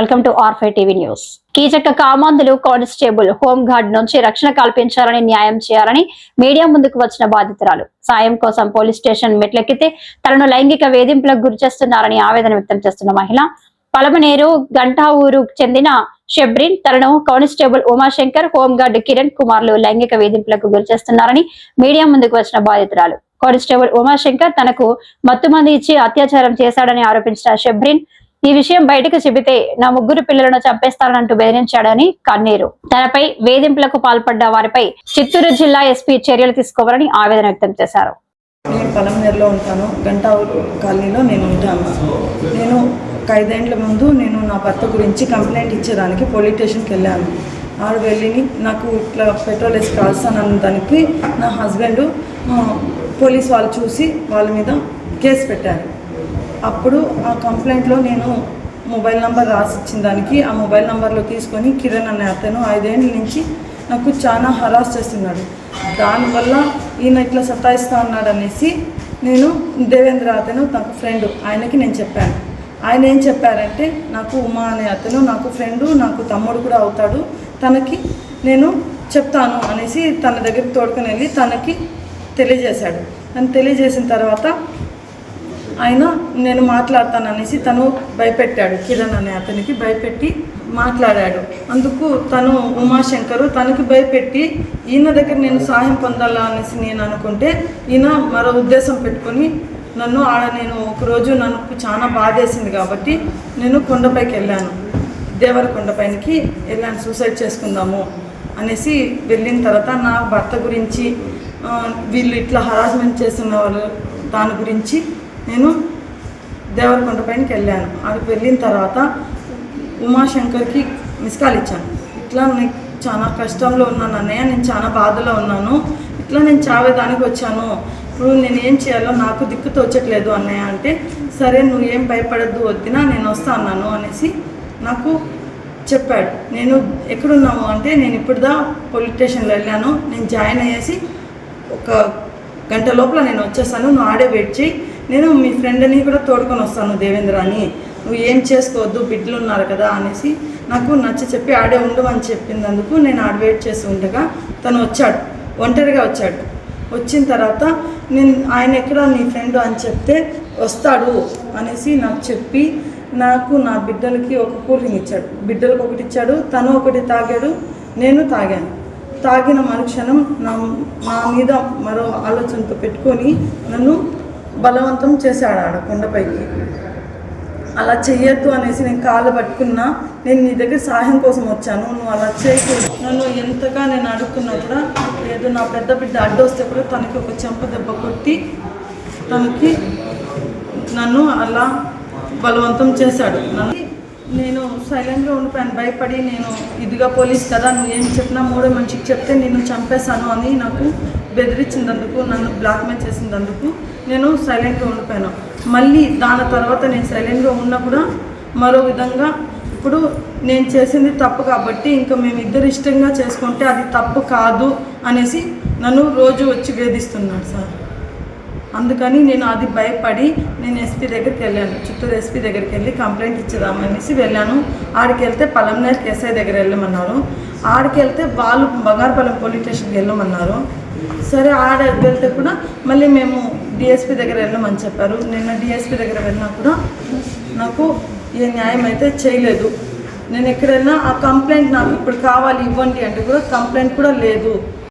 Welcome to R5 TV news. కీచక కామాంధులు constable home guard నుంచి రక్షణ కల్పించాలని న్యాయం చేయాలని మీడియా ముందుకు వచ్చిన బాధితురాలు సాయం కోసం పోలీస్ స్టేషన్ మెట్లెక్కితే తనను లైంగిక వేధింపులకు గురి చేస్తున్నారని ఆవేదన వ్యక్తం చేస్తున్న మహిళ పలమనేరు గంటావూరు చెందిన షెబ్రిన్ తనను constable Umashankar home guard Kiran కుమార్లు లైంగిక వేధింపులకు గురి చేస్తున్నారని మీడియా ముందుకు వచ్చిన బాధితురాలు కానిస్టేబుల్ ఉమాశంకర్ తనకు మత్తుమంది ఇచ్చి అత్యాచారం చేశాడని ఆరోపించిన షెబ్రిన్ ఈ విషయం బయటకు చెబితే నా 3 పిల్లలను చంపేస్తానంటూ బెదిరించాడని కన్నీరు. తనపై వేధింపులకు పాల్పడ్డ వారిపై చిత్తూరు జిల్లా ఎస్పీ చర్యలు తీసుకోవాలని ఆవేదన వ్యక్తం చేశారు. నేను పలమనేరులో ఉంటాను. గంటావూరు కాలనీలో నేను ఉంటాను. నేను 5 ఏళ్ల ముందు నేను నా భర్త గురించి కంప్లైంట్ ఇచ్చేదానికి పోలీస్ స్టేషన్కి వెళ్ళాను. ఆడు వెళ్ళి నాకు ఇట్లా పెట్రోల్ వేసి కాల్స్తానన్న దానికి నా హస్బెండ్ పోలీస్ వాళ్ళు చూసి వాళ్ళ మీద కేసు పెట్టారు. అప్పుడు ఆ కంప్లైంట్లో నేను మొబైల్ నెంబర్ రాసి ఇచ్చిన దానికి ఆ మొబైల్ నెంబర్లో తీసుకొని కిరణ్ అనే అతను 5 ఏళ్ళ నుంచి నాకు చాలా హరాస్ చేస్తున్నాడు. దానివల్ల ఈయన ఇట్లా సతాయిస్తూ ఉన్నాడు అనేసి నేను దేవేంద్ర అతను నాకు ఫ్రెండ్, ఆయనకి నేను చెప్పాను. ఆయన ఏం చెప్పారంటే నాకు ఉమా అనే అతను నాకు ఫ్రెండు, నాకు తమ్ముడు కూడా అవుతాడు, తనకి నేను చెప్తాను అనేసి తన దగ్గరికి తోడుకొని వెళ్ళి తనకి తెలియజేశాడు. తను తెలియజేసిన తర్వాత ఆయన నేను మాట్లాడతాను అనేసి తను భయపెట్టాడు. కిరణ్ అనే అతనికి భయపెట్టి మాట్లాడాడు. అందుకు తను ఉమాశంకరు తనకి భయపెట్టి ఈయన దగ్గర నేను సహాయం పొందాలా అనేసి నేను అనుకుంటే ఈయన మరో ఉద్దేశం పెట్టుకొని నన్ను నేను ఒకరోజు నాకు చాలా బాధేసింది కాబట్టి నేను కొండపైకి వెళ్ళాను. దేవరకొండపైకి వెళ్ళాను, సూసైడ్ చేసుకుందాము అనేసి వెళ్ళిన తర్వాత నా భర్త గురించి వీళ్ళు ఇట్లా హరాస్మెంట్ చేస్తున్న వాళ్ళు దాని గురించి నేను దేవరకొండపైకి వెళ్ళాను. అక్కడికి వెళ్ళిన తర్వాత ఉమాశంకర్కి మిస్కాల్ ఇచ్చాను. ఇట్లా నేను చాలా కష్టంలో ఉన్నాను అన్నయ్య, నేను చాలా బాధలో ఉన్నాను, ఇట్లా నేను చావేదానికి వచ్చాను, ఇప్పుడు నేను ఏం చేయాలో నాకు దిక్కు తోచట్లేదు అన్నయ్య అంటే, సరే నువ్వు ఏం భయపడద్దు వద్దినా నేను వస్తా అన్నాను అనేసి నాకు చెప్పాడు. నేను ఎక్కడున్నాము అంటే నేను ఇప్పుడుదా పోలీస్ స్టేషన్లో వెళ్ళాను, నేను జాయిన్ అయ్యేసి 1 గంట లోపల నేను వచ్చేసాను, నువ్వు ఆడే వెయిట్ చేయి, నేను మీ ఫ్రెండ్ని కూడా తోడుకొని వస్తాను దేవేంద్ర అని, నువ్వు ఏం చేసుకోవద్దు బిడ్డలు ఉన్నారు కదా అనేసి నాకు నచ్చ చెప్పి ఆడే ఉండమని చెప్పినందుకు నేను ఆడ వెయిట్ చేసి ఉండగా తను వచ్చాడు, ఒంటరిగా వచ్చాడు. వచ్చిన తర్వాత నేను ఆయన ఎక్కడ నీ ఫ్రెండ్ అని చెప్తే వస్తాడు అనేసి నాకు చెప్పి నాకు నా బిడ్డలకి ఒక కూల్ డ్రింక్ ఇచ్చాడు. బిడ్డలకు ఒకటి ఇచ్చాడు, తను ఒకటి తాగాడు, నేను తాగాను. తాగిన మరుక్షణం నా మీద మరో ఆలోచనతో పెట్టుకొని నన్ను బలవంతం చేశాడు ఆడ కొండపైకి. అలా చెయ్యొద్దు అనేసి నేను కాళ్ళు పట్టుకున్నా, నేను నీ దగ్గర సహాయం కోసం వచ్చాను, నువ్వు అలా చేయకూడదు, నన్ను ఎంతగా నేను అడుగుతున్నా కూడా లేదు, నా పెద్ద బిడ్డ అడ్డొస్తే కూడా తనకి ఒక చెంప దెబ్బ కొట్టి తనకి నన్ను అలా బలవంతం చేశాడు. నేను సైలెంట్గా ఉండిపోయాను, భయపడి నేను ఇదిగా పోలీస్ కదా నువ్వు ఏం చెప్పినా 3 మనిషికి చెప్తే నిన్ను చంపేశాను అని నాకు బెదిరించినందుకు, నన్ను బ్లాక్మెయిల్ చేసినందుకు నేను సైలెంట్గా ఉండిపోయాను. మళ్ళీ దాని తర్వాత నేను సైలెంట్గా ఉన్నా కూడా మరో విధంగా ఇప్పుడు నేను చేసింది తప్పు కాబట్టి ఇంకా మేమిద్దరు ఇష్టంగా చేసుకుంటే అది తప్పు కాదు అనేసి నన్ను రోజు వచ్చి వేధిస్తున్నాడు సార్. అందుకని నేను అది భయపడి నేను ఎస్పీ దగ్గరికి వెళ్ళాను, చిత్తూరు ఎస్పీ దగ్గరికి వెళ్ళి కంప్లైంట్ ఇచ్చేదామనేసి వెళ్ళాను. ఆడికి వెళ్తే పలమనేరు ఎస్ఐ దగ్గర వెళ్ళమన్నారు, ఆడికి వెళ్తే వాళ్ళు బంగారుపాలెం పోలీస్ స్టేషన్కి వెళ్ళమన్నారు. సరే ఆడ వెళ్తే కూడా మళ్ళీ మేము డిఎస్పీ దగ్గర వెళ్ళమని చెప్పారు. నిన్న డిఎస్పీ దగ్గర వెళ్ళినా కూడా నాకు ఏ న్యాయం అయితే చేయలేదు. నేను ఎక్కడ వెళ్ళినా ఆ కంప్లైంట్ నాకు ఇప్పుడు కావాలి ఇవ్వండి అంటే కూడా కంప్లైంట్ కూడా లేదు.